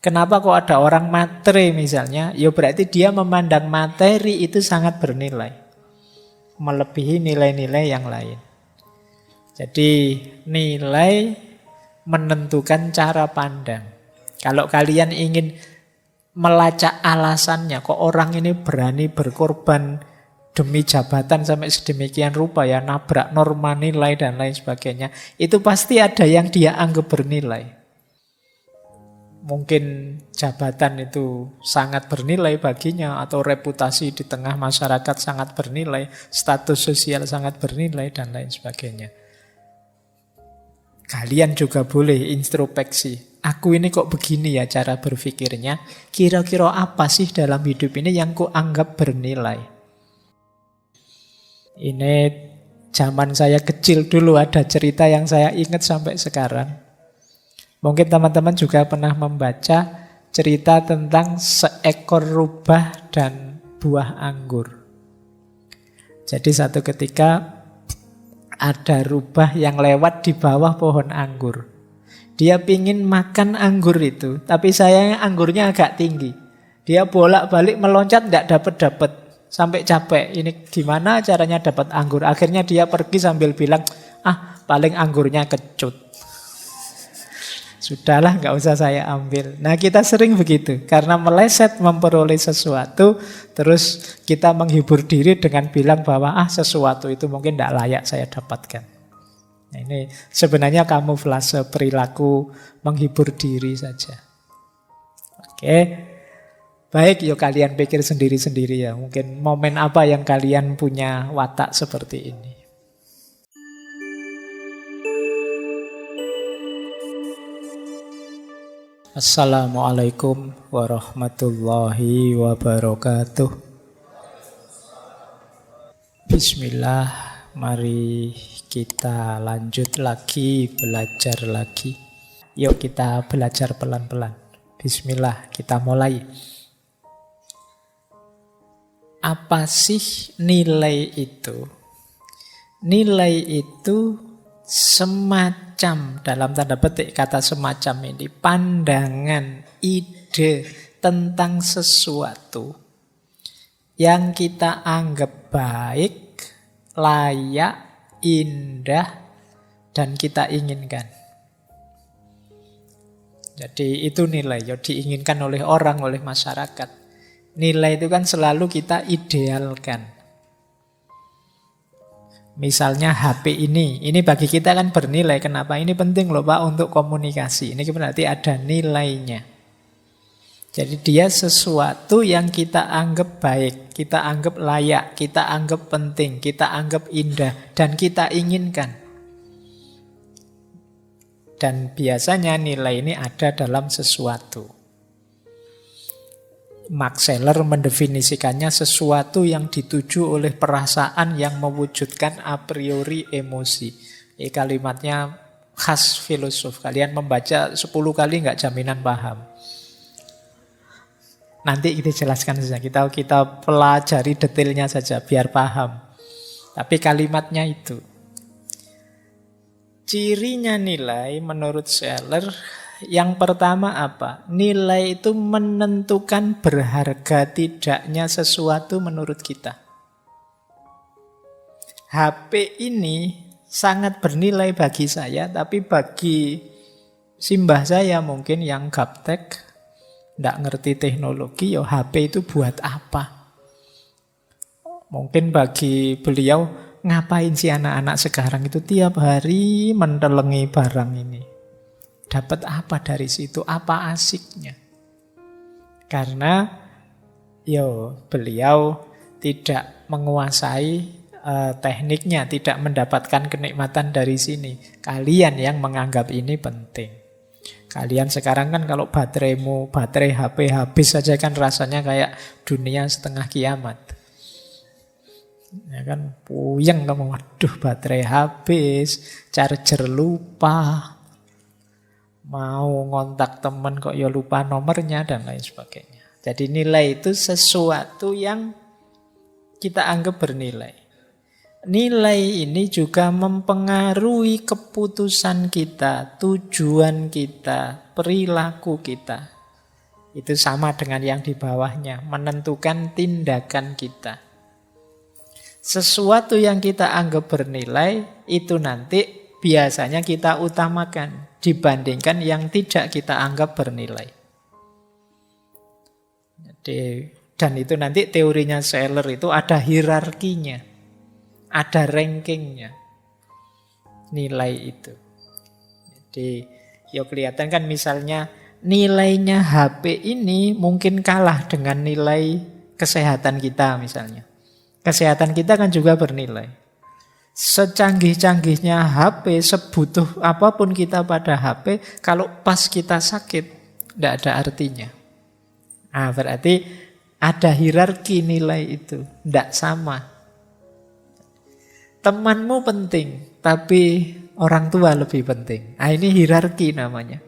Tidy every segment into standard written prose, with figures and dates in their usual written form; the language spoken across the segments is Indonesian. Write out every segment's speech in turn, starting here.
Kenapa kok ada orang matre misalnya? Ya berarti dia memandang materi itu sangat bernilai, melebihi nilai-nilai yang lain. Jadi nilai menentukan cara pandang. Kalau kalian ingin melacak alasannya, kok orang ini berani berkorban demi jabatan sampai sedemikian rupa ya, nabrak norma nilai dan lain sebagainya, itu pasti ada yang dia anggap bernilai. Mungkin jabatan itu sangat bernilai baginya, atau reputasi di tengah masyarakat sangat bernilai, status sosial sangat bernilai, dan lain sebagainya. Kalian juga boleh introspeksi. Aku ini kok begini ya cara berpikirnya. Kira-kira apa sih dalam hidup ini yang ku anggap bernilai? Ini zaman saya kecil dulu ada cerita yang saya ingat sampai sekarang. Mungkin teman-teman juga pernah membaca cerita tentang seekor rubah dan buah anggur. Jadi satu ketika ada rubah yang lewat di bawah pohon anggur. Dia pingin makan anggur itu, tapi sayangnya anggurnya agak tinggi. Dia bolak-balik meloncat, tidak dapat-dapat. Sampai capek, ini gimana caranya dapat anggur. Akhirnya dia pergi sambil bilang, paling anggurnya kecut. Sudahlah, nggak usah saya ambil. Nah, kita sering begitu. Karena meleset memperoleh sesuatu, terus kita menghibur diri dengan bilang bahwa sesuatu itu mungkin tidak layak saya dapatkan. Nah, ini sebenarnya kamuflase perilaku menghibur diri saja. Oke. Baik, yuk kalian pikir sendiri-sendiri ya. Mungkin momen apa yang kalian punya watak seperti ini. Assalamualaikum warahmatullahi wabarakatuh. Bismillah, mari kita lanjut lagi, belajar lagi. Yuk kita belajar pelan-pelan. Bismillah, kita mulai. Apa sih nilai itu? Nilai itu semacam, dalam tanda petik kata semacam ini, pandangan, ide tentang sesuatu yang kita anggap baik, layak, indah, dan kita inginkan. Jadi itu nilai yang diinginkan oleh orang, oleh masyarakat. Nilai itu kan selalu kita idealkan. Misalnya HP ini bagi kita kan bernilai. Kenapa? Ini penting loh Pak untuk komunikasi. Ini berarti ada nilainya. Jadi dia sesuatu yang kita anggap baik, kita anggap layak, kita anggap penting, kita anggap indah, dan kita inginkan. Dan biasanya nilai ini ada dalam sesuatu. Max Scheler mendefinisikannya sesuatu yang dituju oleh perasaan yang mewujudkan a priori emosi. Ini kalimatnya khas filosof. Kalian membaca 10 kali nggak jaminan paham. Nanti kita jelaskan saja. Kita pelajari detailnya saja biar paham. Tapi kalimatnya itu. Cirinya nilai menurut Scheler, yang pertama apa? Nilai itu menentukan berharga tidaknya sesuatu menurut kita. HP ini sangat bernilai bagi saya, tapi bagi simbah saya mungkin yang gaptek, tidak ngerti teknologi, ya HP itu buat apa? Mungkin bagi beliau, ngapain sih anak-anak sekarang itu tiap hari mentelengi barang ini? Dapat apa dari situ? Apa asiknya? Karena beliau tidak menguasai tekniknya, tidak mendapatkan kenikmatan dari sini. Kalian yang menganggap ini penting. Kalian sekarang kan kalau baterai HP habis saja kan rasanya kayak dunia setengah kiamat. Ya kan, puyeng kamu, waduh baterai habis, charger lupa. Mau ngontak teman kok ya lupa nomornya dan lain sebagainya. Jadi nilai itu sesuatu yang kita anggap bernilai. Nilai ini juga mempengaruhi keputusan kita, tujuan kita, perilaku kita. Itu sama dengan yang di bawahnya, menentukan tindakan kita. Sesuatu yang kita anggap bernilai, itu nanti biasanya kita utamakan dibandingkan yang tidak kita anggap bernilai. Dan itu nanti teorinya Seller itu ada hierarkinya, ada rankingnya, nilai itu. Jadi ya kelihatan kan misalnya nilainya HP ini mungkin kalah dengan nilai kesehatan kita misalnya. Kesehatan kita kan juga bernilai. Secanggih-canggihnya HP, sebutuh apapun kita pada HP, kalau pas kita sakit, tidak ada artinya. Nah, berarti ada hierarki nilai itu, tidak sama. Temanmu penting, tapi orang tua lebih penting. Nah, ini hierarki namanya.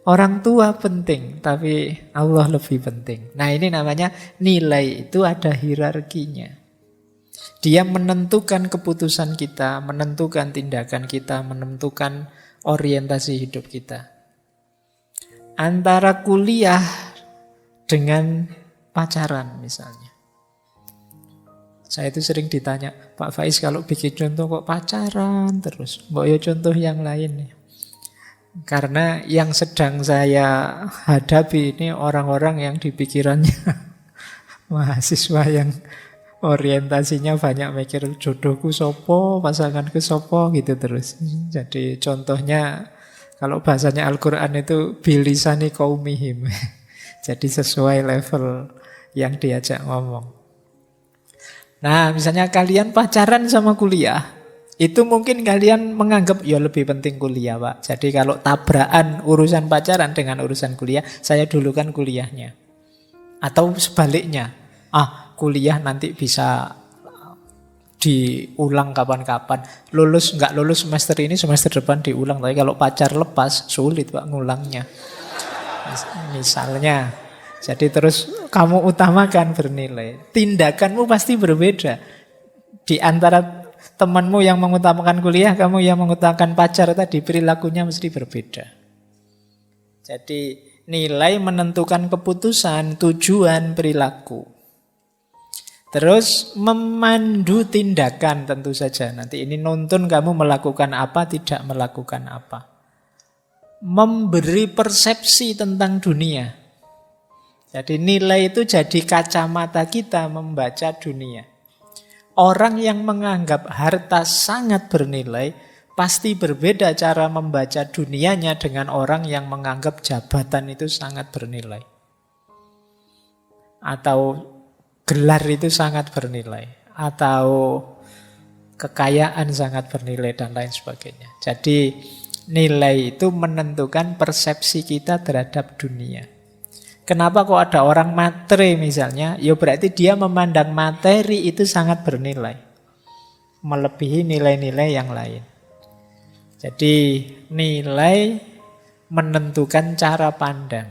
Orang tua penting, tapi Allah lebih penting. Nah, ini namanya nilai itu ada hierarkinya. Dia menentukan keputusan kita, menentukan tindakan kita, menentukan orientasi hidup kita. Antara kuliah dengan pacaran misalnya. Saya itu sering ditanya, Pak Faiz kalau bikin contoh kok pacaran terus? Mbok ya contoh yang lain nih. Karena yang sedang saya hadapi ini orang-orang yang di pikirannya mahasiswa yang orientasinya banyak mikir jodohku sopo, pasanganku sopo gitu terus. Jadi contohnya kalau bahasanya Al-Quran itu bilisani qaumihim. Jadi sesuai level yang diajak ngomong. Nah misalnya kalian pacaran sama kuliah, itu mungkin kalian menganggap ya lebih penting kuliah Pak. Jadi kalau tabrakan urusan pacaran dengan urusan kuliah, saya dulukan kuliahnya. Atau sebaliknya, kuliah nanti bisa diulang kapan-kapan. Nggak lulus semester ini, semester depan diulang. Tapi kalau pacar lepas, sulit Pak ngulangnya. Misalnya, jadi terus kamu utamakan bernilai. Tindakanmu pasti berbeda. Di antara temanmu yang mengutamakan kuliah, kamu yang mengutamakan pacar tadi, perilakunya mesti berbeda. Jadi nilai menentukan keputusan, tujuan, perilaku. Terus memandu tindakan tentu saja. Nanti ini nuntun kamu melakukan apa, tidak melakukan apa. Memberi persepsi tentang dunia. Jadi nilai itu jadi kacamata kita membaca dunia. Orang yang menganggap harta sangat bernilai, pasti berbeda cara membaca dunianya dengan orang yang menganggap jabatan itu sangat bernilai. Atau gelar itu sangat bernilai, atau kekayaan sangat bernilai, dan lain sebagainya. Jadi nilai itu menentukan persepsi kita terhadap dunia. Kenapa kok ada orang matre misalnya? Ya berarti dia memandang materi itu sangat bernilai, melebihi nilai-nilai yang lain. Jadi nilai menentukan cara pandang.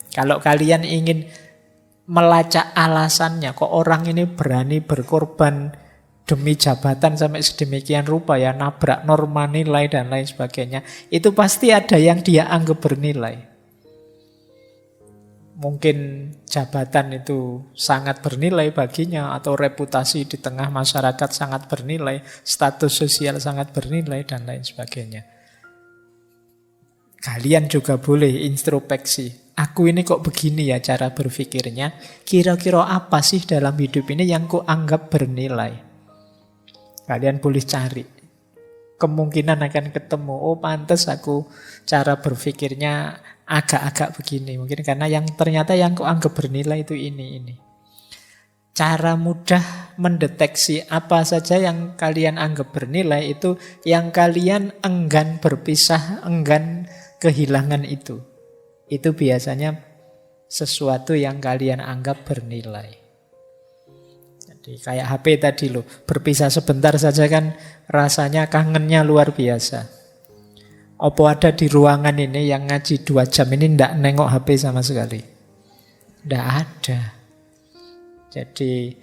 Kalau kalian ingin melacak alasannya, kok orang ini berani berkorban demi jabatan sampai sedemikian rupa ya, nabrak norma nilai dan lain sebagainya, itu pasti ada yang dia anggap bernilai. Mungkin jabatan itu sangat bernilai baginya, atau reputasi di tengah masyarakat sangat bernilai, status sosial sangat bernilai, dan lain sebagainya. Kalian juga boleh introspeksi. Aku ini kok begini ya cara berpikirnya, kira-kira apa sih dalam hidup ini yang ku anggap bernilai? Kalian boleh cari. Kemungkinan akan ketemu, oh pantas aku cara berpikirnya agak-agak begini. Mungkin karena yang ternyata yang ku anggap bernilai itu ini. Cara mudah mendeteksi apa saja yang kalian anggap bernilai itu yang kalian enggan berpisah, enggan kehilangan itu. Itu biasanya sesuatu yang kalian anggap bernilai. Jadi kayak HP tadi loh, berpisah sebentar saja kan rasanya kangennya luar biasa. Apa ada di ruangan ini yang ngaji 2 jam ini ndak nengok HP sama sekali? Ndak ada. Jadi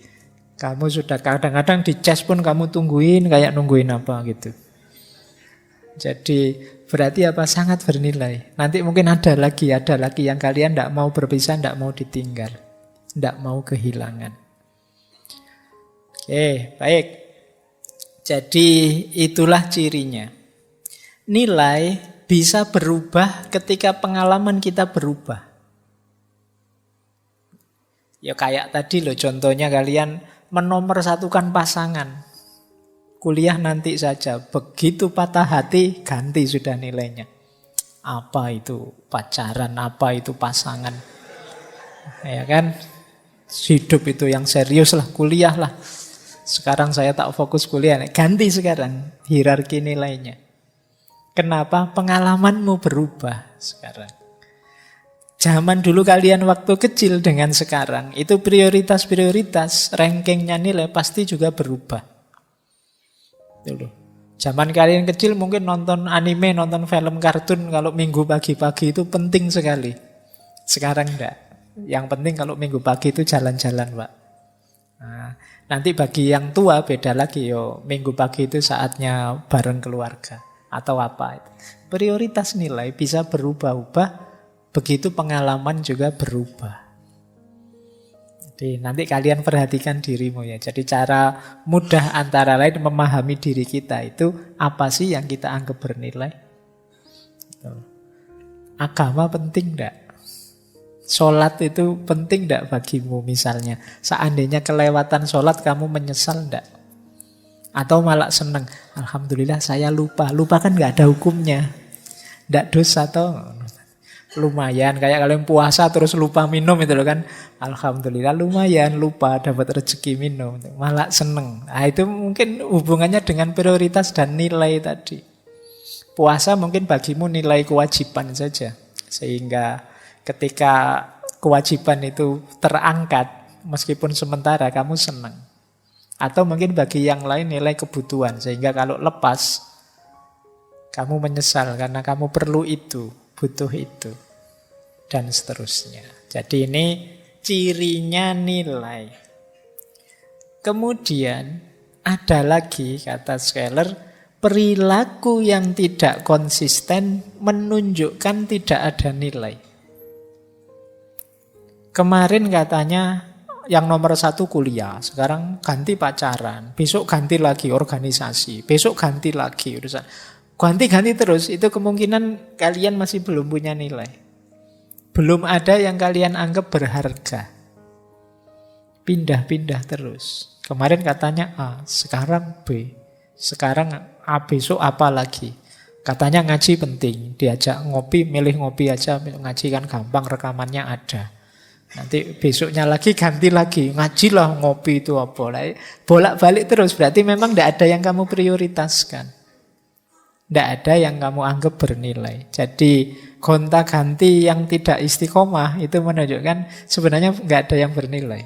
kamu sudah kadang-kadang di chat pun kamu tungguin kayak nungguin apa gitu. Jadi berarti apa? Sangat bernilai. Nanti mungkin ada lagi yang kalian tidak mau berpisah, tidak mau ditinggal, tidak mau kehilangan. Oke, baik. Jadi itulah cirinya. Nilai bisa berubah ketika pengalaman kita berubah. Ya kayak tadi loh, contohnya kalian menomorsatukan pasangan. Kuliah nanti saja, begitu patah hati, ganti sudah nilainya. Apa itu pacaran, apa itu pasangan. Ya kan? Hidup itu yang serius lah, kuliah lah. Sekarang saya tak fokus kuliah, ganti sekarang hierarki nilainya. Kenapa? Pengalamanmu berubah sekarang. Zaman dulu kalian waktu kecil dengan sekarang, itu prioritas-prioritas, rankingnya nilai pasti juga berubah. Dulu. Zaman kalian kecil mungkin nonton anime, nonton film kartun, kalau minggu pagi-pagi itu penting sekali. Sekarang enggak. Yang penting kalau minggu pagi itu jalan-jalan, Pak. Nah, nanti bagi yang tua beda lagi, yo. Minggu pagi itu saatnya bareng keluarga. Atau apa. Prioritas nilai bisa berubah-ubah. Begitu pengalaman juga berubah. Jadi nanti kalian perhatikan dirimu ya. Jadi cara mudah antara lain memahami diri kita itu apa sih yang kita anggap bernilai. Agama penting enggak? Sholat itu penting enggak bagimu misalnya? Seandainya kelewatan sholat kamu menyesal enggak? Atau malah seneng? Alhamdulillah saya lupa. Lupa kan enggak ada hukumnya. Enggak dosa toh. Lumayan, kayak kalian puasa terus lupa minum itu loh kan. Alhamdulillah lumayan, lupa dapat rezeki minum. Malah seneng. Nah itu mungkin hubungannya dengan prioritas dan nilai tadi. Puasa mungkin bagimu nilai kewajiban saja. Sehingga ketika kewajiban itu terangkat, meskipun sementara kamu senang. Atau mungkin bagi yang lain nilai kebutuhan. Sehingga kalau lepas, kamu menyesal karena kamu perlu itu. Butuh itu dan seterusnya. Jadi ini cirinya nilai. Kemudian ada lagi kata Scheler, perilaku yang tidak konsisten menunjukkan tidak ada nilai. Kemarin katanya yang nomor 1 kuliah, sekarang ganti pacaran, besok ganti lagi organisasi, besok ganti lagi urusan. Ganti-ganti terus, itu kemungkinan kalian masih belum punya nilai. Belum ada yang kalian anggap berharga. Pindah-pindah terus. Kemarin katanya A, sekarang B. Sekarang A, besok apa lagi. Katanya ngaji penting, diajak ngopi, milih ngopi aja, ngaji kan gampang, rekamannya ada. Nanti besoknya lagi ganti lagi, ngajilah ngopi itu apa. Bolak-balik terus, berarti memang tidak ada yang kamu prioritaskan. Tidak ada yang kamu anggap bernilai. Jadi gonta-ganti yang tidak istiqomah itu menunjukkan sebenarnya nggak ada yang bernilai.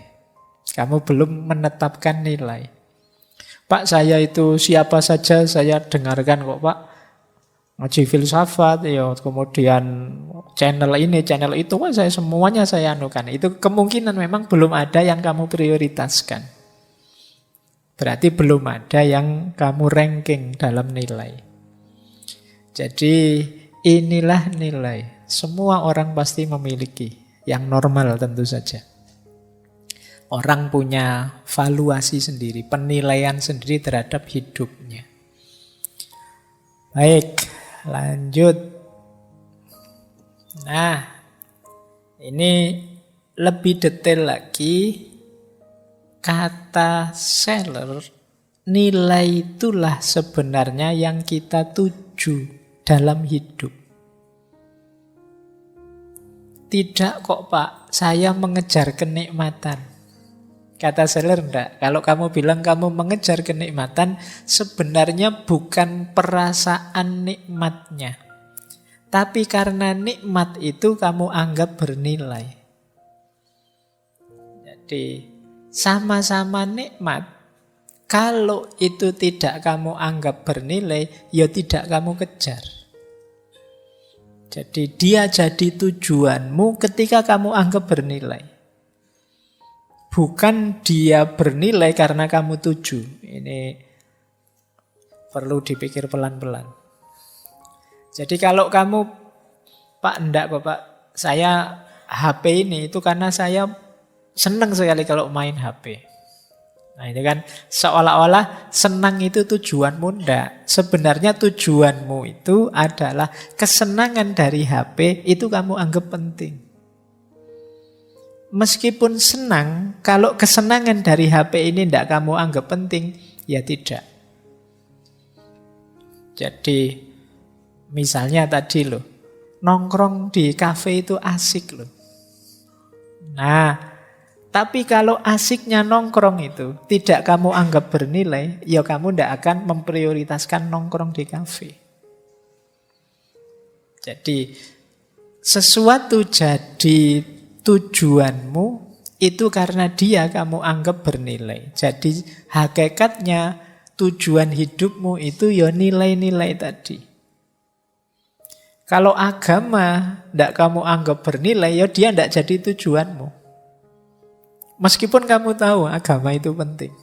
Kamu belum menetapkan nilai. Pak, saya itu siapa saja saya dengarkan kok Pak. Ngaji filsafat, ya, kemudian channel ini, channel itu, semuanya saya anukan. Itu kemungkinan memang belum ada yang kamu prioritaskan. Berarti belum ada yang kamu ranking dalam nilai. Jadi inilah nilai. Semua orang pasti memiliki. Yang normal tentu saja. Orang punya valuasi sendiri, penilaian sendiri terhadap hidupnya. Baik, lanjut. Nah, ini lebih detail lagi. Kata Scheler, nilai itulah sebenarnya yang kita tuju dalam hidup. Tidak kok Pak, saya mengejar kenikmatan. Kata Scheler enggak. Kalau kamu bilang kamu mengejar kenikmatan, sebenarnya bukan perasaan nikmatnya. Tapi karena nikmat itu kamu anggap bernilai. Jadi sama-sama nikmat. Kalau itu tidak kamu anggap bernilai, ya tidak kamu kejar. Jadi dia jadi tujuanmu ketika kamu anggap bernilai. Bukan dia bernilai karena kamu tuju. Ini perlu dipikir pelan-pelan. Jadi kalau kamu, Pak, enggak kok Pak, saya HP ini itu karena saya senang sekali kalau main HP. Nah ini kan seolah-olah senang itu tujuanmu, enggak. Sebenarnya tujuanmu itu adalah kesenangan dari HP itu kamu anggap penting. Meskipun senang, kalau kesenangan dari HP ini enggak kamu anggap penting, ya tidak. Jadi misalnya tadi loh, nongkrong di kafe itu asik loh. Nah, tapi kalau asiknya nongkrong itu tidak kamu anggap bernilai, ya kamu tidak akan memprioritaskan nongkrong di kafe. Jadi sesuatu jadi tujuanmu itu karena dia kamu anggap bernilai. Jadi hakikatnya tujuan hidupmu itu ya nilai-nilai tadi. Kalau agama tidak kamu anggap bernilai, ya dia tidak jadi tujuanmu. Meskipun kamu tahu agama itu penting.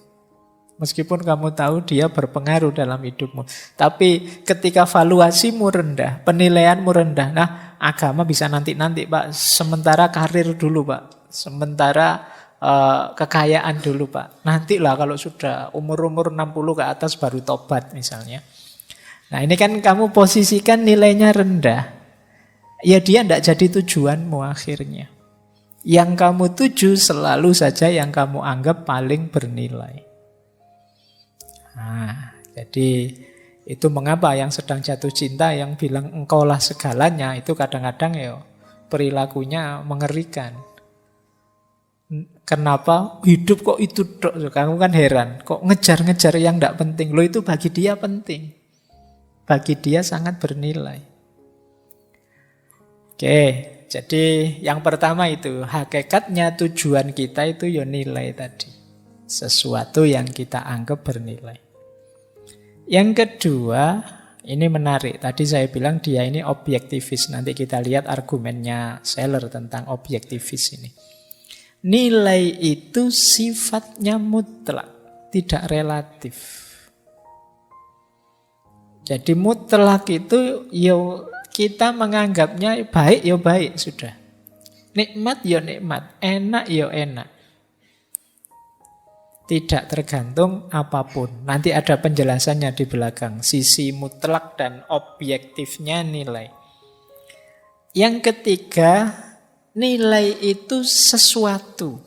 Meskipun kamu tahu dia berpengaruh dalam hidupmu. Tapi ketika valuasimu rendah, penilaianmu rendah, nah agama bisa nanti-nanti Pak. Sementara karir dulu Pak. Sementara kekayaan dulu Pak. Nantilah kalau sudah umur-umur 60 ke atas baru tobat misalnya. Nah ini kan kamu posisikan nilainya rendah. Ya dia tidak jadi tujuanmu akhirnya. Yang kamu tuju selalu saja yang kamu anggap paling bernilai. Nah, jadi itu mengapa yang sedang jatuh cinta yang bilang engkaulah segalanya itu kadang-kadang ya perilakunya mengerikan. Kenapa hidup kok itu dok? Kamu kan heran, kok ngejar-ngejar yang tidak penting. Loh itu bagi dia penting. Bagi dia sangat bernilai. Oke. Jadi yang pertama itu, hakikatnya tujuan kita itu ya nilai tadi. Sesuatu yang kita anggap bernilai. Yang kedua, ini menarik. Tadi saya bilang dia ini objektivis. Nanti kita lihat argumennya Seller tentang objektivis ini. Nilai itu sifatnya mutlak, tidak relatif. Jadi mutlak itu ya kita menganggapnya baik ya baik sudah. Nikmat ya nikmat, enak ya enak. Tidak tergantung apapun. Nanti ada penjelasannya di belakang. Sisi mutlak dan objektifnya nilai. Yang ketiga, nilai itu sesuatu.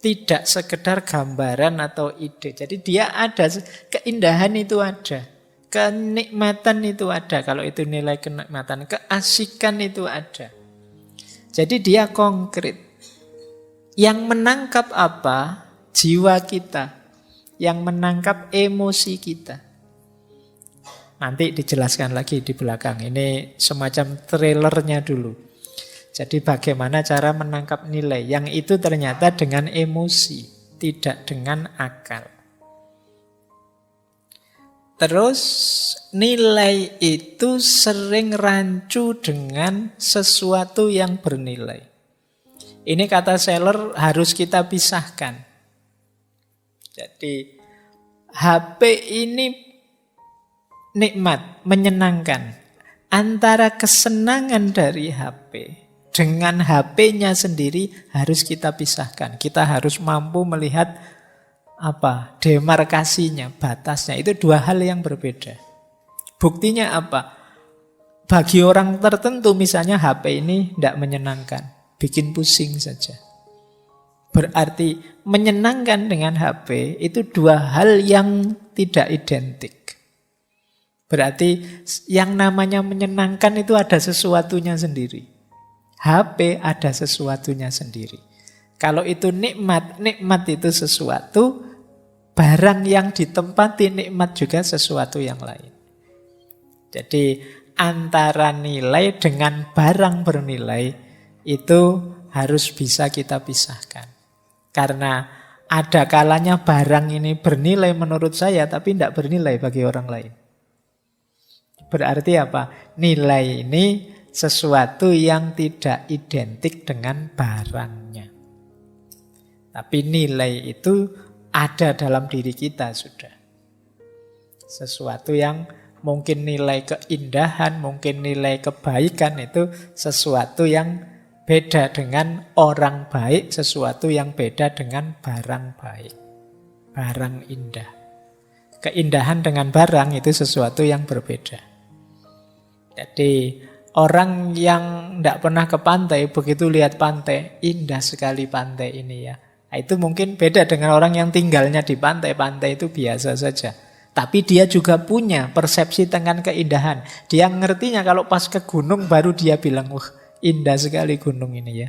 Tidak sekedar gambaran atau ide. Jadi dia ada, keindahan itu ada. Kenikmatan itu ada, kalau itu nilai kenikmatan. Keasikan itu ada. Jadi dia konkret. Yang menangkap apa? Jiwa kita. Yang menangkap emosi kita. Nanti dijelaskan lagi di belakang. Ini semacam trailernya dulu. Jadi bagaimana cara menangkap nilai. Yang itu ternyata dengan emosi. Tidak dengan akal. Terus nilai itu sering rancu dengan sesuatu yang bernilai. Ini kata Seller harus kita pisahkan. Jadi HP ini nikmat, menyenangkan. Antara kesenangan dari HP dengan HP-nya sendiri harus kita pisahkan. Kita harus mampu melihat demarkasinya, batasnya. Itu dua hal yang berbeda. Buktinya apa? Bagi orang tertentu misalnya HP ini tidak menyenangkan, bikin pusing saja. Berarti menyenangkan dengan HP itu dua hal yang tidak identik. Berarti yang namanya menyenangkan itu ada sesuatunya sendiri. HP ada sesuatunya sendiri. Kalau itu nikmat, nikmat itu sesuatu. Barang yang ditempati nikmat juga sesuatu yang lain. Jadi antara nilai dengan barang bernilai itu harus bisa kita pisahkan. Karena ada kalanya barang ini bernilai menurut saya tapi tidak bernilai bagi orang lain. Berarti apa? Nilai ini sesuatu yang tidak identik dengan barangnya. Tapi nilai itu ada dalam diri kita sudah. Sesuatu yang Mungkin nilai keindahan, mungkin nilai kebaikan itu sesuatu yang beda dengan orang baik, sesuatu yang beda dengan barang baik, barang indah. Keindahan dengan barang itu sesuatu yang berbeda. Jadi orang yang tidak pernah ke pantai, begitu lihat pantai, indah sekali pantai ini ya. Nah, itu mungkin beda dengan orang yang tinggalnya di pantai. Pantai itu biasa saja. Tapi dia juga punya persepsi tentang keindahan. Dia ngertinya kalau pas ke gunung baru dia bilang, wah indah sekali gunung ini ya.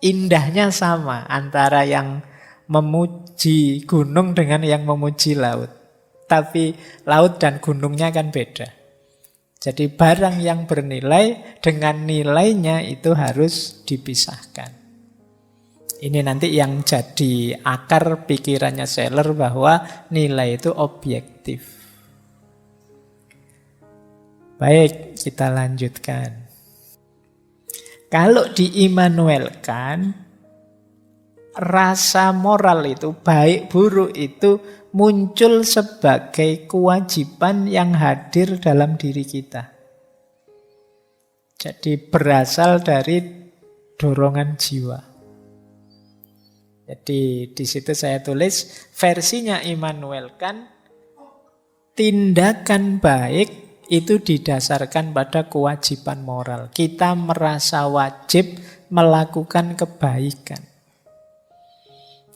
Indahnya sama antara yang memuji gunung dengan yang memuji laut. Tapi laut dan gunungnya kan beda. Jadi barang yang bernilai dengan nilainya itu harus dipisahkan. Ini nanti yang jadi akar pikirannya Seller bahwa nilai itu objektif. Baik, kita lanjutkan. Kalau diimmanuelkan, rasa moral itu, baik buruk itu muncul sebagai kewajiban yang hadir dalam diri kita. Jadi berasal dari dorongan jiwa. Jadi di situ saya tulis versinya Immanuel Kant, tindakan baik itu didasarkan pada kewajiban moral. Kita merasa wajib melakukan kebaikan.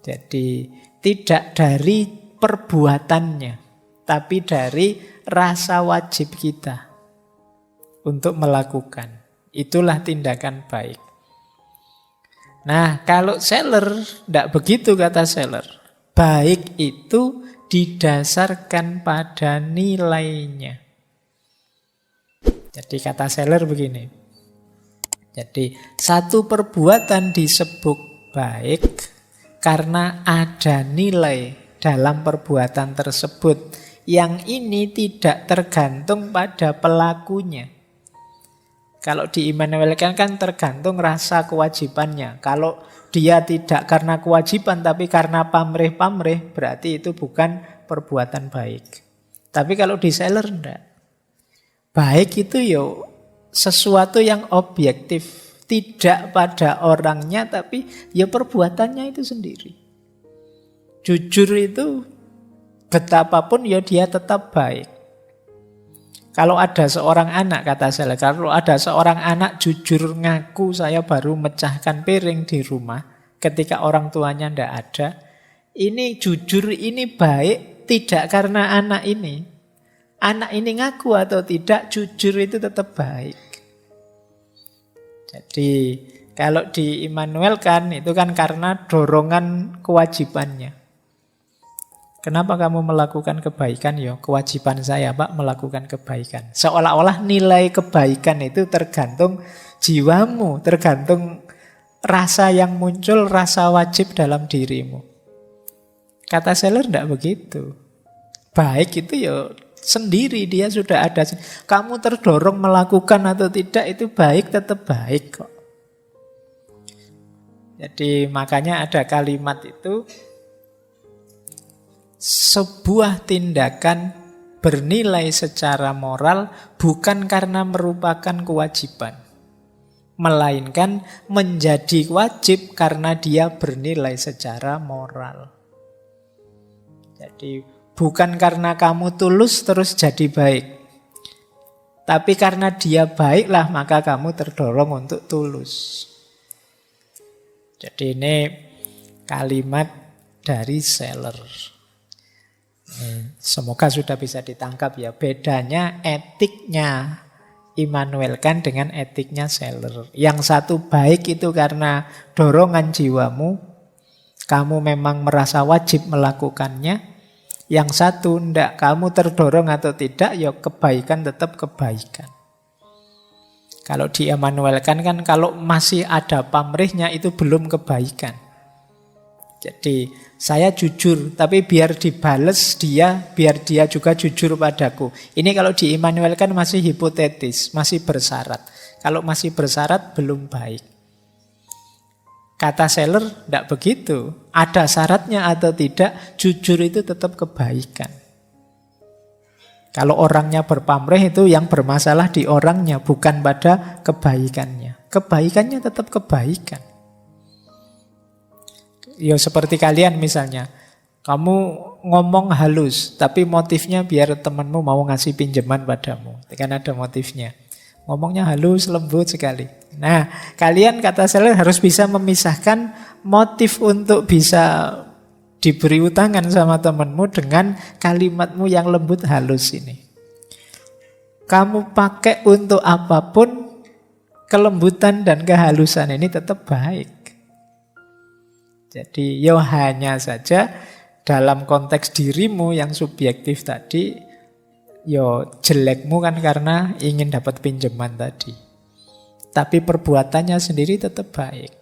Jadi tidak dari perbuatannya, tapi dari rasa wajib kita untuk melakukan. Itulah tindakan baik. Nah, kalau Seller, tidak begitu kata Seller. Baik itu didasarkan pada nilainya. Jadi kata Seller begini. Jadi satu perbuatan disebut baik karena ada nilai dalam perbuatan tersebut. Yang ini tidak tergantung pada pelakunya. Kalau diimmanuelkan kan tergantung rasa kewajibannya. Kalau dia tidak karena kewajiban tapi karena pamrih-pamrih, berarti itu bukan perbuatan baik. Tapi kalau di Seller enggak. Baik itu sesuatu yang objektif. Tidak pada orangnya, tapi ya perbuatannya itu sendiri. Jujur itu betapapun ya dia tetap baik. Kalau ada seorang anak, kata saya, kalau ada seorang anak jujur ngaku saya baru mecahkan piring di rumah ketika orang tuanya tidak ada, ini jujur, ini baik tidak karena anak ini. Anak ini ngaku atau tidak, jujur itu tetap baik. Jadi kalau diimmanuelkan itu kan karena dorongan kewajibannya. Kenapa kamu melakukan kebaikan? Ya kewajiban saya Pak melakukan kebaikan. Seolah-olah nilai kebaikan itu tergantung jiwamu, tergantung rasa yang muncul, rasa wajib dalam dirimu. Kata Seller tidak begitu. Baik itu ya sendiri, dia sudah ada. Kamu terdorong melakukan atau tidak, itu baik, tetap baik kok. Jadi makanya ada kalimat itu, sebuah tindakan bernilai secara moral bukan karena merupakan kewajiban, melainkan menjadi wajib karena dia bernilai secara moral. Jadi bukan karena kamu tulus terus jadi baik. Tapi karena dia baiklah maka kamu terdorong untuk tulus. Jadi ini kalimat dari Seller. Semoga sudah bisa ditangkap ya. Bedanya etiknya Immanuel Kant dengan etiknya Seller. Yang satu baik itu karena dorongan jiwamu. Kamu memang merasa wajib melakukannya. Yang satu ndak, kamu terdorong atau tidak, ya kebaikan tetap kebaikan. Kalau diimmanuelkan kan kalau masih ada pamrihnya itu belum kebaikan. Jadi saya jujur, tapi biar dibales dia, biar dia juga jujur padaku. Ini kalau diimmanuelkan masih hipotetis, masih bersyarat. Kalau masih bersyarat belum baik. Kata Seller, tidak begitu. Ada syaratnya atau tidak, jujur itu tetap kebaikan. Kalau orangnya berpamrih itu yang bermasalah di orangnya, bukan pada kebaikannya. Kebaikannya tetap kebaikan. Ya seperti kalian misalnya, kamu ngomong halus, tapi motifnya biar temanmu mau ngasih pinjaman padamu. Kan ada motifnya. Ngomongnya halus, lembut sekali. Nah, kalian kata seller harus bisa memisahkan motif untuk bisa diberi utangan sama temanmu dengan kalimatmu yang lembut halus ini. Kamu pakai untuk apapun, kelembutan dan kehalusan ini tetap baik. Jadi hanya saja dalam konteks dirimu yang subjektif tadi, jelekmu kan karena ingin dapat pinjaman tadi. Tapi perbuatannya sendiri tetap baik.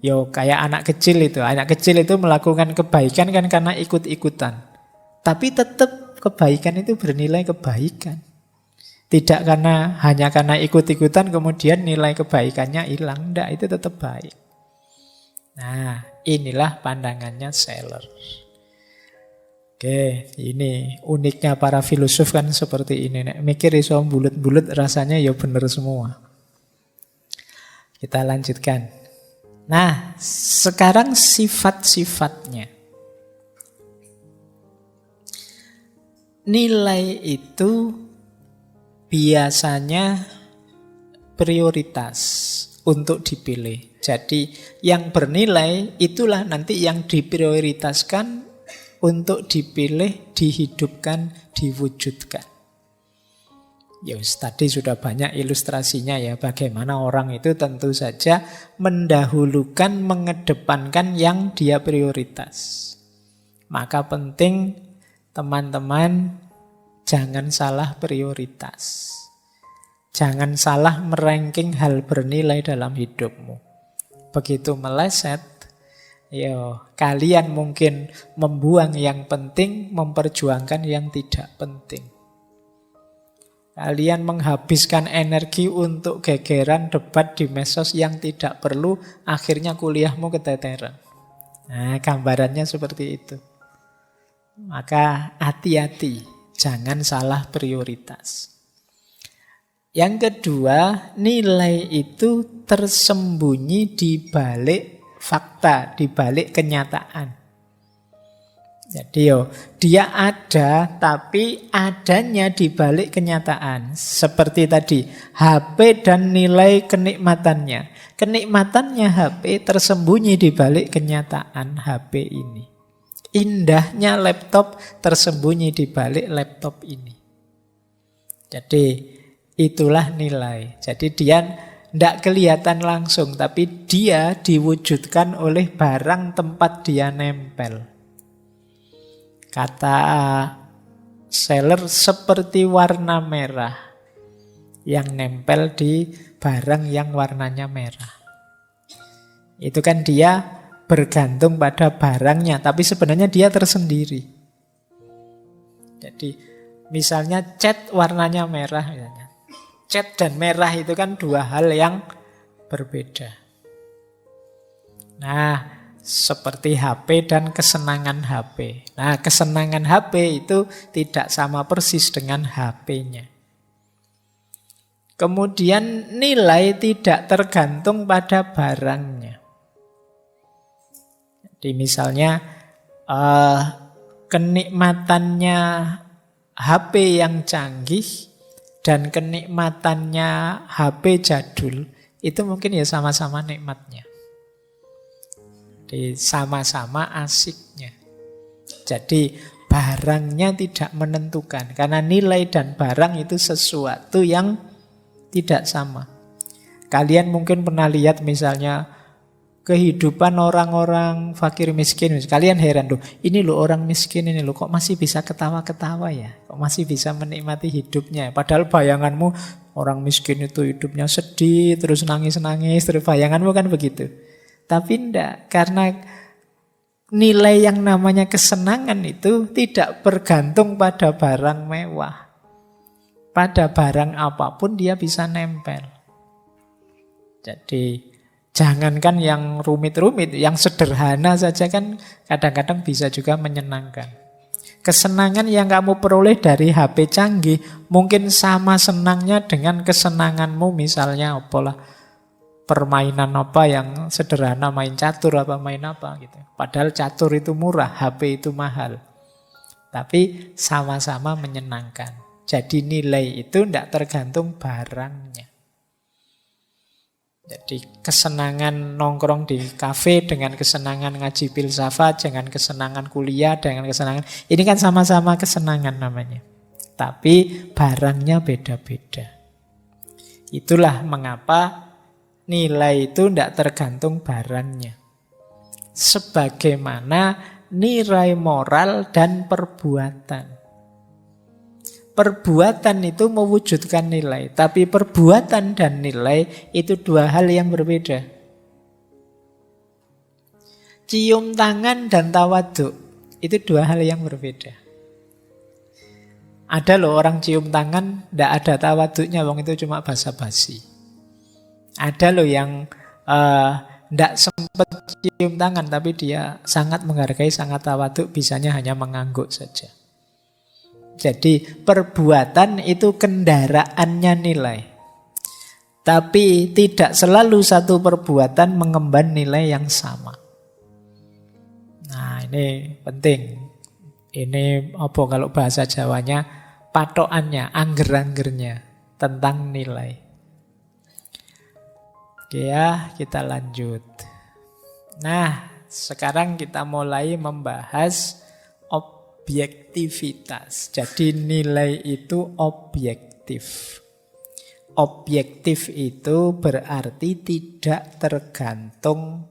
Kayak anak kecil itu. Anak kecil itu melakukan kebaikan kan karena ikut-ikutan. Tapi tetap kebaikan itu bernilai kebaikan. Tidak hanya karena ikut-ikutan kemudian nilai kebaikannya hilang. Tidak, itu tetap baik. Nah, inilah pandangannya Seller. Oke, ini uniknya para filosof kan seperti ini. Nek mikir iso bulut-bulut rasanya bener semua. Kita lanjutkan. Nah, sekarang sifat-sifatnya. Nilai itu biasanya prioritas untuk dipilih. Jadi yang bernilai itulah nanti yang diprioritaskan untuk dipilih, dihidupkan, diwujudkan. Tadi sudah banyak ilustrasinya ya, bagaimana orang itu tentu saja mendahulukan, mengedepankan yang dia prioritas. Maka penting teman-teman jangan salah prioritas. Jangan salah meranking hal bernilai dalam hidupmu. Begitu meleset, kalian mungkin membuang yang penting, memperjuangkan yang tidak penting. Kalian menghabiskan energi untuk gegeran debat di medsos yang tidak perlu, akhirnya kuliahmu keteteran. Nah, gambarannya seperti itu. Maka hati-hati, jangan salah prioritas. Yang kedua, nilai itu tersembunyi di balik fakta, di balik kenyataan. Jadi dia ada, tapi adanya di balik kenyataan. Seperti tadi, HP dan nilai kenikmatannya. Kenikmatannya HP tersembunyi di balik kenyataan HP ini. Indahnya laptop tersembunyi di balik laptop ini. Jadi itulah nilai. Jadi dia tidak kelihatan langsung, tapi dia diwujudkan oleh barang tempat dia nempel. Kata Seller seperti warna merah yang nempel di barang yang warnanya merah. Itu kan dia bergantung pada barangnya, tapi sebenarnya dia tersendiri. Jadi misalnya cat warnanya merah, misalnya. Cat dan merah itu kan dua hal yang berbeda. Nah, seperti HP dan kesenangan HP. Nah, kesenangan HP itu tidak sama persis dengan HP-nya. Kemudian nilai tidak tergantung pada barangnya. Jadi misalnya kenikmatannya HP yang canggih dan kenikmatannya HP jadul itu mungkin ya sama-sama nikmatnya. Sama-sama asiknya. Jadi barangnya tidak menentukan. Karena nilai dan barang itu sesuatu yang tidak sama. Kalian mungkin pernah lihat misalnya kehidupan orang-orang fakir miskin. Kalian heran, ini loh orang miskin ini loh, kok masih bisa ketawa-ketawa ya? Kok masih bisa menikmati hidupnya? Padahal bayanganmu orang miskin itu hidupnya sedih, terus nangis-nangis, terus bayanganmu kan begitu. Tapi tidak, karena nilai yang namanya kesenangan itu tidak bergantung pada barang mewah. Pada barang apapun dia bisa nempel. Jadi jangankan yang rumit-rumit, yang sederhana saja kan kadang-kadang bisa juga menyenangkan. Kesenangan yang kamu peroleh dari HP canggih mungkin sama senangnya dengan kesenanganmu misalnya apalah permainan apa yang sederhana, main catur apa main apa gitu. Padahal catur itu murah, HP itu mahal. Tapi sama-sama menyenangkan. Jadi nilai itu tidak tergantung barangnya. Jadi kesenangan nongkrong di kafe dengan kesenangan ngaji filsafat, dengan kesenangan kuliah, dengan kesenangan ini kan sama-sama kesenangan namanya. Tapi barangnya beda-beda. Itulah mengapa nilai itu tidak tergantung barangnya. Sebagaimana nilai moral dan perbuatan. Perbuatan itu mewujudkan nilai, tapi perbuatan dan nilai itu dua hal yang berbeda. Cium tangan dan tawaduk itu dua hal yang berbeda. Ada loh orang cium tangan, tidak ada tawaduknya, wong itu cuma basa-basi. Ada loh yang tidak sempat cium tangan, tapi dia sangat menghargai, sangat tawaduk, bisanya hanya mengangguk saja. Jadi perbuatan itu kendaraannya nilai. Tapi tidak selalu satu perbuatan mengemban nilai yang sama. Nah ini penting. Ini apa kalau bahasa Jawanya, patokannya, angger-anggernya tentang nilai. Oke ya, kita lanjut. Nah, sekarang kita mulai membahas objektivitas. Jadi nilai itu objektif. Objektif itu berarti tidak tergantung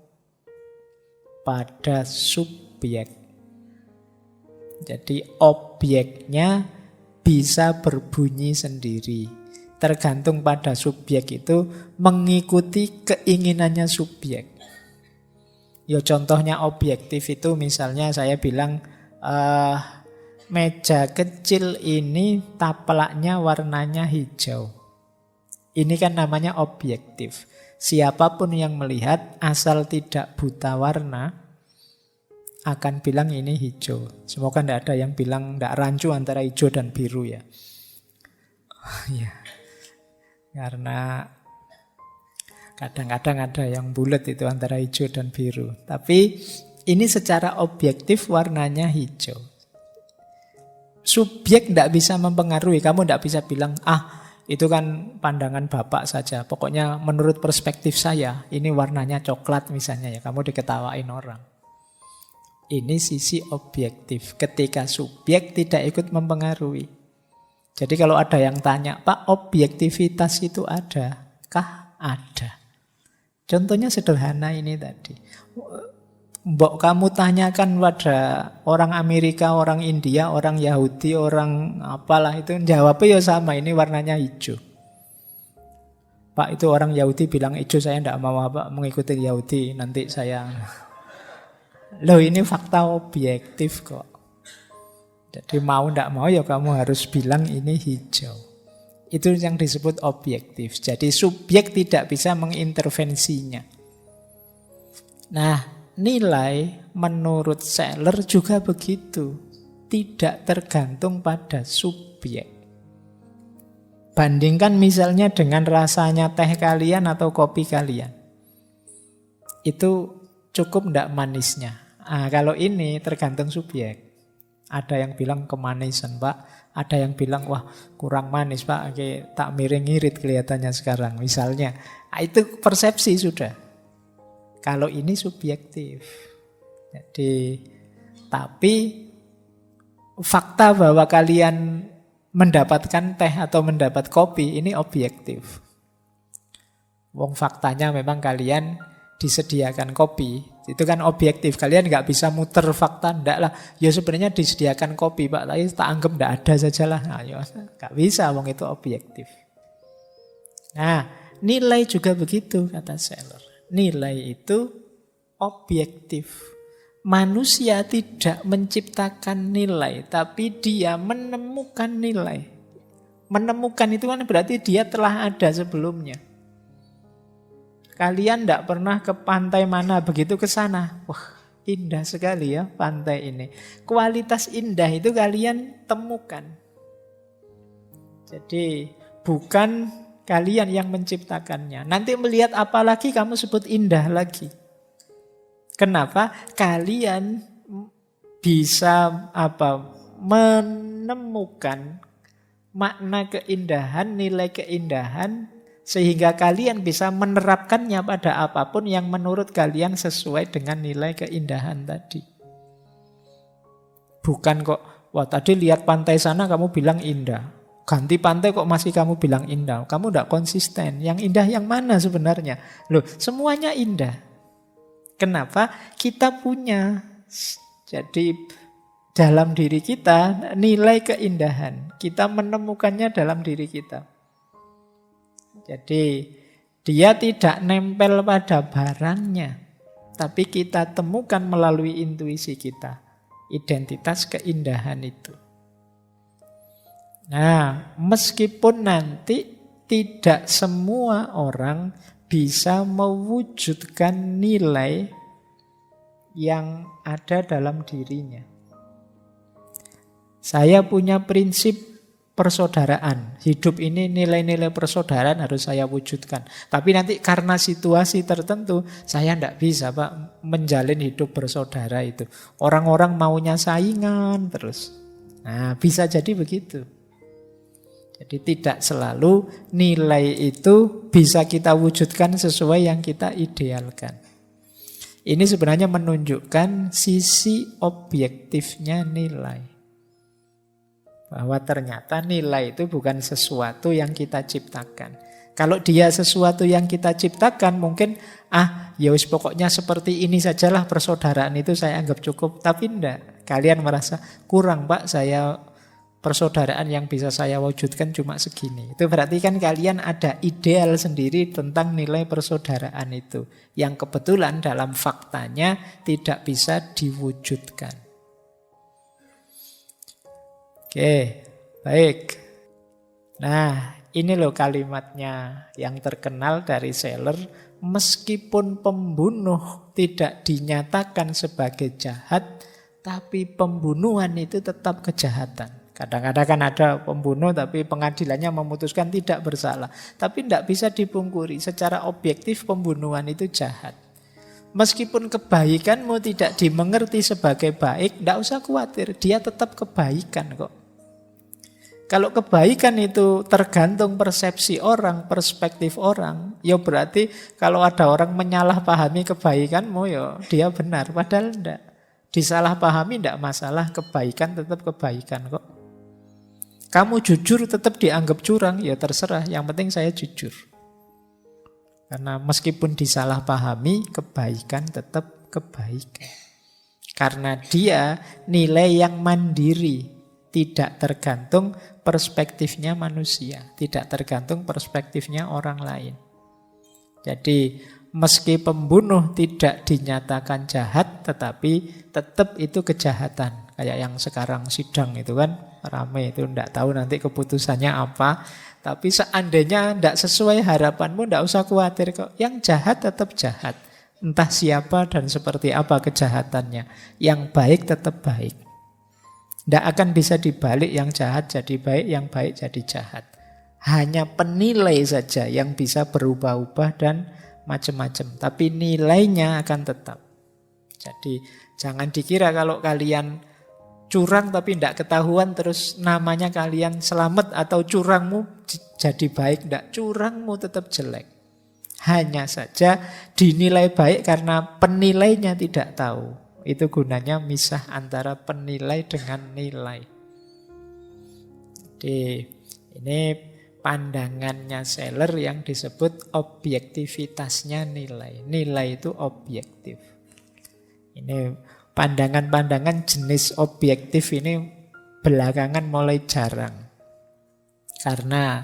pada subjek. Jadi objeknya bisa berbunyi sendiri. Tergantung pada subjek itu mengikuti keinginannya subjek. Ya contohnya objektif itu misalnya saya bilang meja kecil ini taplaknya warnanya hijau. Ini kan namanya objektif. Siapapun yang melihat asal tidak buta warna akan bilang ini hijau. Semoga tidak ada yang bilang tidak rancu antara hijau dan biru ya. Ya. Karena kadang-kadang ada yang bulat itu antara hijau dan biru. Tapi ini secara objektif warnanya hijau. Subjek tidak bisa mempengaruhi. Kamu tidak bisa bilang, itu kan pandangan bapak saja. Pokoknya menurut perspektif saya, ini warnanya coklat misalnya ya. Kamu diketawain orang. Ini sisi objektif. Ketika subjek tidak ikut mempengaruhi. Jadi kalau ada yang tanya, Pak, objektivitas itu ada? Kah? Ada. Contohnya sederhana ini tadi. Mbok kamu tanyakan pada orang Amerika, orang India, orang Yahudi, orang apalah itu, jawabnya ya sama, ini warnanya hijau. Pak, itu orang Yahudi bilang hijau, saya tidak mau mengikuti Yahudi, nanti saya... Loh, ini fakta objektif kok. Jadi mau tidak mau ya kamu harus bilang ini hijau. Itu yang disebut objektif. Jadi subjek tidak bisa mengintervensinya. Nah, nilai menurut Seller juga begitu. Tidak tergantung pada subjek. Bandingkan misalnya dengan rasanya teh kalian atau kopi kalian. Itu cukup tidak manisnya. Kalau ini tergantung subjek. Ada yang bilang kemanisan, Pak. Ada yang bilang, wah kurang manis, Pak. Tak miring-ngirit kelihatannya sekarang. Misalnya, itu persepsi sudah. Kalau ini subjektif. Jadi, tapi fakta bahwa kalian mendapatkan teh atau mendapat kopi, ini objektif. Wong faktanya memang kalian disediakan kopi. Itu kan objektif. Kalian nggak bisa muter fakta, ndak lah. Ya sebenarnya disediakan kopi, Pak. Tapi tak anggap ndak ada sajalah. Nah, ya nggak bisa, wong itu objektif. Nah, nilai juga begitu kata Seller. Nilai itu objektif. Manusia tidak menciptakan nilai, tapi dia menemukan nilai. Menemukan itu kan berarti dia telah ada sebelumnya. Kalian tidak pernah ke pantai mana, begitu ke sana, wah indah sekali ya pantai ini. Kualitas indah itu kalian temukan. Jadi bukan kalian yang menciptakannya. Nanti melihat apa lagi kamu sebut indah lagi. Kenapa? Kalian bisa menemukan makna keindahan, nilai keindahan, sehingga kalian bisa menerapkannya pada apapun yang menurut kalian sesuai dengan nilai keindahan tadi. Bukan kok, wah tadi lihat pantai sana kamu bilang indah, ganti pantai kok masih kamu bilang indah. Kamu tidak konsisten. Yang indah yang mana sebenarnya? Loh, semuanya indah. Kenapa? Kita punya. Jadi dalam diri kita nilai keindahan. Kita menemukannya dalam diri kita. Jadi dia tidak nempel pada barangnya. Tapi kita temukan melalui intuisi kita. Identitas keindahan itu. Nah, meskipun nanti tidak semua orang bisa mewujudkan nilai yang ada dalam dirinya. Saya punya prinsip persaudaraan. Hidup ini nilai-nilai persaudaraan harus saya wujudkan. Tapi nanti karena situasi tertentu, saya tidak bisa Pak menjalin hidup bersaudara itu. Orang-orang maunya saingan terus. Nah, bisa jadi begitu. Jadi tidak selalu nilai itu bisa kita wujudkan sesuai yang kita idealkan. Ini sebenarnya menunjukkan sisi objektifnya nilai. Bahwa ternyata nilai itu bukan sesuatu yang kita ciptakan. Kalau dia sesuatu yang kita ciptakan mungkin ya wis pokoknya seperti ini sajalah persaudaraan itu saya anggap cukup. Tapi enggak, kalian merasa kurang Pak, saya persaudaraan yang bisa saya wujudkan cuma segini. Itu berarti kan kalian ada ideal sendiri tentang nilai persaudaraan itu. Yang kebetulan dalam faktanya tidak bisa diwujudkan. Oke, baik. Nah, ini loh kalimatnya yang terkenal dari Seller. Meskipun pembunuh tidak dinyatakan sebagai jahat, tapi pembunuhan itu tetap kejahatan. Kadang-kadang kan ada pembunuh tapi pengadilannya memutuskan tidak bersalah. Tapi tidak bisa dipungkiri, secara objektif pembunuhan itu jahat. Meskipun kebaikanmu tidak dimengerti sebagai baik, tidak usah khawatir, dia tetap kebaikan kok. Kalau kebaikan itu tergantung persepsi orang, perspektif orang, ya berarti kalau ada orang menyalahpahami kebaikanmu, ya dia benar. Padahal tidak. Disalahpahami tidak masalah, kebaikan tetap kebaikan kok. Kamu jujur tetap dianggap curang, ya terserah, yang penting saya jujur. Karena meskipun disalahpahami, kebaikan tetap kebaikan. Karena dia nilai yang mandiri, tidak tergantung perspektifnya manusia, tidak tergantung perspektifnya orang lain. Jadi meski pembunuh tidak dinyatakan jahat, tetapi tetap itu kejahatan. Kayak yang sekarang sidang itu kan ramai itu, tidak tahu nanti keputusannya apa. Tapi seandainya tidak sesuai harapanmu, tidak usah khawatir kok. Yang jahat tetap jahat. Entah siapa dan seperti apa kejahatannya. Yang baik tetap baik. Tidak akan bisa dibalik yang jahat jadi baik, yang baik jadi jahat. Hanya penilai saja yang bisa berubah-ubah dan macam-macam. Tapi nilainya akan tetap. Jadi jangan dikira kalau kalian curang tapi tidak ketahuan terus namanya kalian selamat atau curangmu jadi baik. Tidak, curangmu tetap jelek. Hanya saja dinilai baik karena penilainya tidak tahu. Itu gunanya misah antara penilai dengan nilai. Jadi ini pandangannya Seller yang disebut objektivitasnya nilai. Nilai itu objektif. Ini pandangan-pandangan jenis objektif ini belakangan mulai jarang. Karena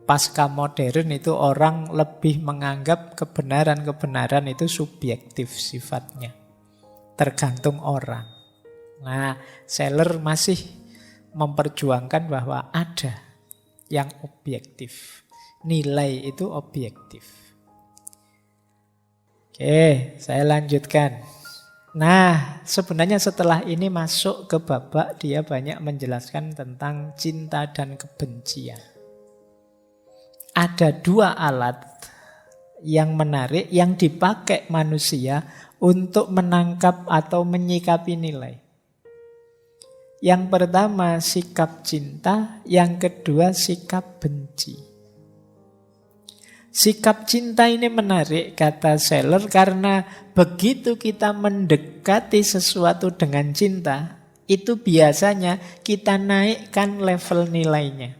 pasca modern itu orang lebih menganggap kebenaran-kebenaran itu subjektif sifatnya. Tergantung orang. Nah, Seller masih memperjuangkan bahwa ada yang objektif. Nilai itu objektif. Oke, saya lanjutkan. Nah, sebenarnya setelah ini masuk ke babak dia banyak menjelaskan tentang cinta dan kebencian. Ada dua alat yang menarik yang dipakai manusia untuk menangkap atau menyikapi nilai. Yang pertama sikap cinta, yang kedua sikap benci. Sikap cinta ini menarik, kata Seller, karena begitu kita mendekati sesuatu dengan cinta, itu biasanya kita naikkan level nilainya.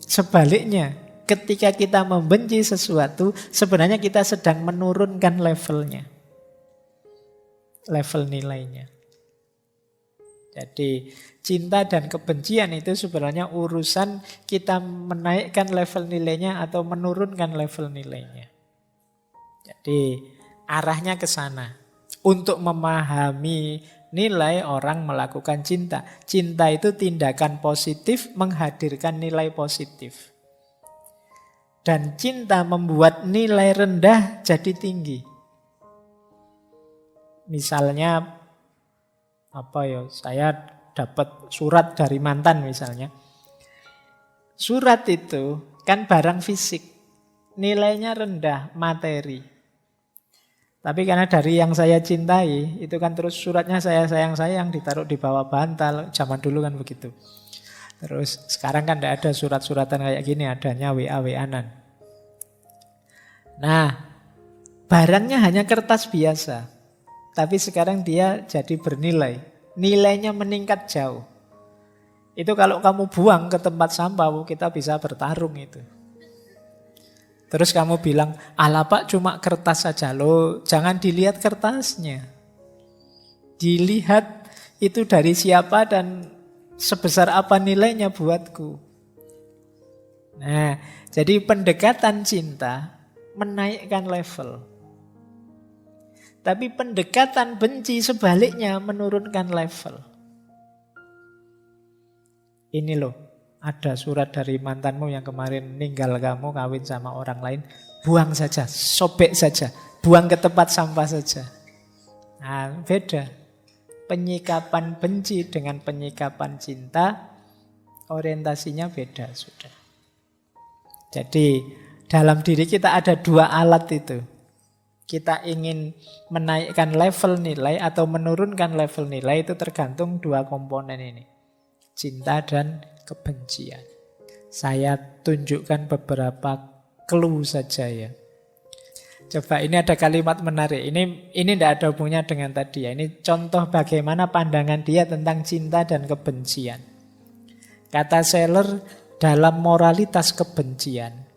Sebaliknya, ketika kita membenci sesuatu, sebenarnya kita sedang menurunkan levelnya. Level nilainya. Jadi cinta dan kebencian itu sebenarnya urusan kita menaikkan level nilainya atau menurunkan level nilainya. Jadi arahnya ke sana. Untuk memahami nilai orang melakukan cinta. Cinta itu tindakan positif menghadirkan nilai positif. Dan cinta membuat nilai rendah jadi tinggi. Misalnya saya dapat surat dari mantan misalnya. Surat itu kan barang fisik, nilainya rendah, materi. Tapi karena dari yang saya cintai, itu kan terus suratnya saya sayang ditaruh di bawah bantal. Zaman dulu kan begitu. Terus sekarang kan tidak ada surat-suratan kayak gini, adanya WA-WA-an. Nah, barangnya hanya kertas biasa. Tapi sekarang dia jadi bernilai. Nilainya meningkat jauh. Itu kalau kamu buang ke tempat sampah, kita bisa bertarung itu. Terus kamu bilang, "Alah Pak, cuma kertas saja." Loh, jangan dilihat kertasnya. Dilihat itu dari siapa dan sebesar apa nilainya buatku. Nah, jadi pendekatan cinta menaikkan level. Tapi pendekatan benci sebaliknya menurunkan level. Ini loh, ada surat dari mantanmu yang kemarin ninggal kamu, kawin sama orang lain. Buang saja, sobek saja, buang ke tempat sampah saja. Nah, beda. Penyikapan benci dengan penyikapan cinta, orientasinya beda sudah. Jadi, dalam diri kita ada dua alat itu. Kita ingin menaikkan level nilai atau menurunkan level nilai itu tergantung dua komponen ini. Cinta dan kebencian. Saya tunjukkan beberapa clue saja ya. Coba ini ada kalimat menarik. Ini tidak ada hubungannya dengan tadi ya. Ini contoh bagaimana pandangan dia tentang cinta dan kebencian. Kata Seller, dalam moralitas kebencian,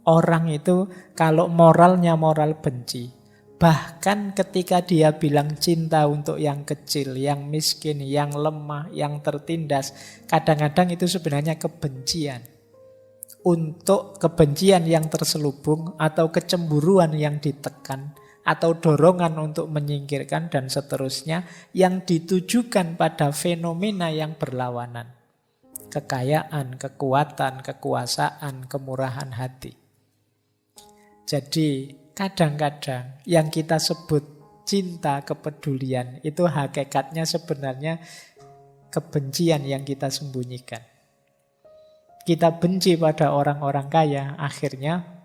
orang itu kalau moralnya moral benci, bahkan ketika dia bilang cinta untuk yang kecil, yang miskin, yang lemah, yang tertindas, kadang-kadang itu sebenarnya kebencian. Untuk kebencian yang terselubung atau kecemburuan yang ditekan atau dorongan untuk menyingkirkan dan seterusnya yang ditujukan pada fenomena yang berlawanan. Kekayaan, kekuatan, kekuasaan, kemurahan hati. Jadi kadang-kadang yang kita sebut cinta, kepedulian itu hakikatnya sebenarnya kebencian yang kita sembunyikan. Kita benci pada orang-orang kaya, akhirnya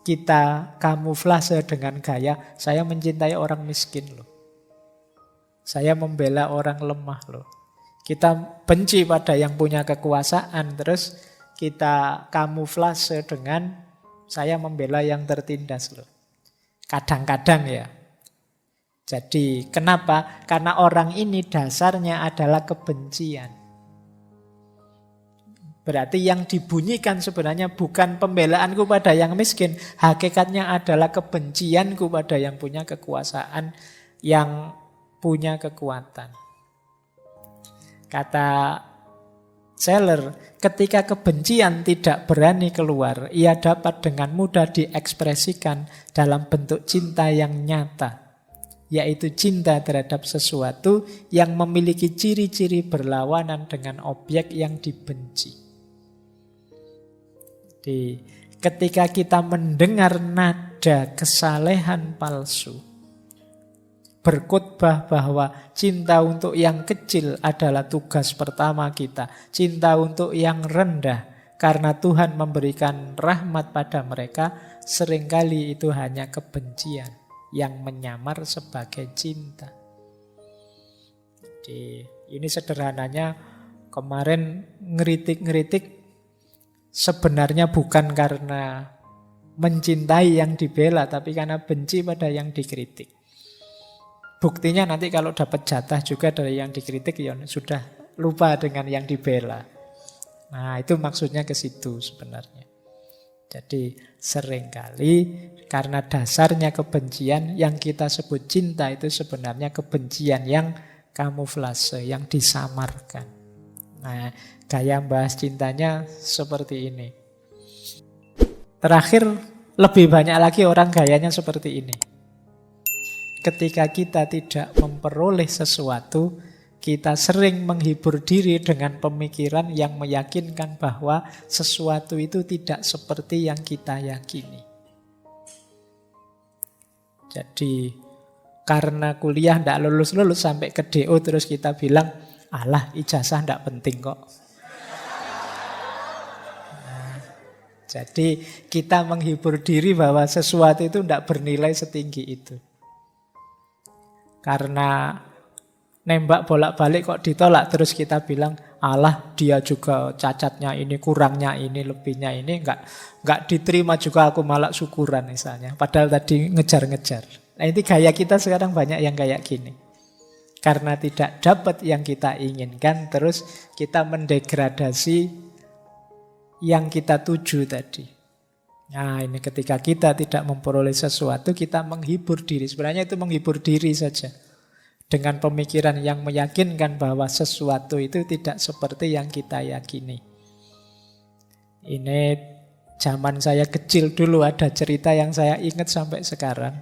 kita kamuflase dengan gaya, saya mencintai orang miskin loh. Saya membela orang lemah loh. Kita benci pada yang punya kekuasaan, terus kita kamuflase dengan saya membela yang tertindas loh. Kadang-kadang ya. Jadi kenapa? Karena orang ini dasarnya adalah kebencian. Berarti yang dibunyikan sebenarnya bukan pembelaanku pada yang miskin. Hakikatnya adalah kebencianku pada yang punya kekuasaan, yang punya kekuatan. Kata Seller, ketika kebencian tidak berani keluar, ia dapat dengan mudah diekspresikan dalam bentuk cinta yang nyata, yaitu cinta terhadap sesuatu yang memiliki ciri-ciri berlawanan dengan objek yang dibenci. Jadi, ketika kita mendengar nada ada kesalehan palsu. Berkhotbah bahwa cinta untuk yang kecil adalah tugas pertama kita. Cinta untuk yang rendah, karena Tuhan memberikan rahmat pada mereka, seringkali itu hanya kebencian yang menyamar sebagai cinta. Jadi ini sederhananya, kemarin ngeritik-ngeritik sebenarnya bukan karena mencintai yang dibela, tapi karena benci pada yang dikritik. Buktinya nanti kalau dapat jatah juga dari yang dikritik, ya sudah lupa dengan yang dibela. Nah, itu maksudnya ke situ sebenarnya. Jadi seringkali karena dasarnya kebencian, yang kita sebut cinta itu sebenarnya kebencian yang kamuflase, yang disamarkan. Nah, gaya bahas cintanya seperti ini. Terakhir, lebih banyak lagi orang gayanya seperti ini. Ketika kita tidak memperoleh sesuatu, kita sering menghibur diri dengan pemikiran yang meyakinkan bahwa sesuatu itu tidak seperti yang kita yakini. Jadi, karena kuliah tidak lulus-lulus sampai ke DO, terus kita bilang, alah ijazah tidak penting kok. Nah, jadi kita menghibur diri bahwa sesuatu itu tidak bernilai setinggi itu. Karena nembak bolak-balik kok ditolak, terus kita bilang, alah dia juga cacatnya ini, kurangnya ini, lebihnya ini, enggak diterima juga, aku malah syukuran misalnya. Padahal tadi ngejar-ngejar. Nah, ini gaya kita sekarang banyak yang kayak gini. Karena tidak dapat yang kita inginkan, terus kita mendegradasi yang kita tuju tadi. Nah, ini ketika kita tidak memperoleh sesuatu, kita menghibur diri. Sebenarnya itu menghibur diri saja. Dengan pemikiran yang meyakinkan bahwa sesuatu itu tidak seperti yang kita yakini. Ini zaman saya kecil dulu ada cerita yang saya ingat sampai sekarang.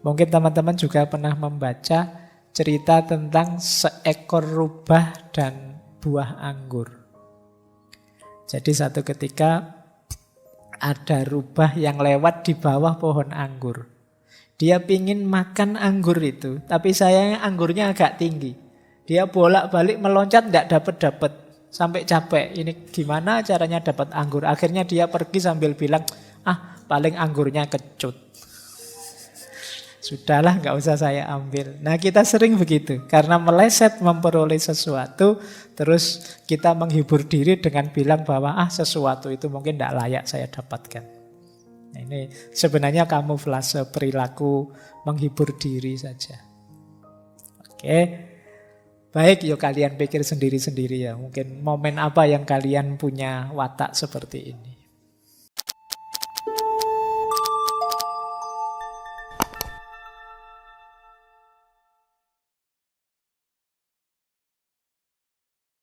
Mungkin teman-teman juga pernah membaca cerita tentang seekor rubah dan buah anggur. Jadi satu ketika ada rubah yang lewat di bawah pohon anggur. Dia pingin makan anggur itu, tapi sayangnya anggurnya agak tinggi. Dia bolak-balik meloncat, tidak dapat-dapat. Sampai capek, ini gimana caranya dapat anggur. Akhirnya dia pergi sambil bilang, paling anggurnya kecut. Sudahlah, nggak usah saya ambil. Nah, kita sering begitu. Karena meleset memperoleh sesuatu, terus kita menghibur diri dengan bilang bahwa sesuatu itu mungkin tidak layak saya dapatkan. Nah, ini sebenarnya kamuflase perilaku menghibur diri saja. Oke. Baik, yuk kalian pikir sendiri-sendiri ya. Mungkin momen apa yang kalian punya watak seperti ini.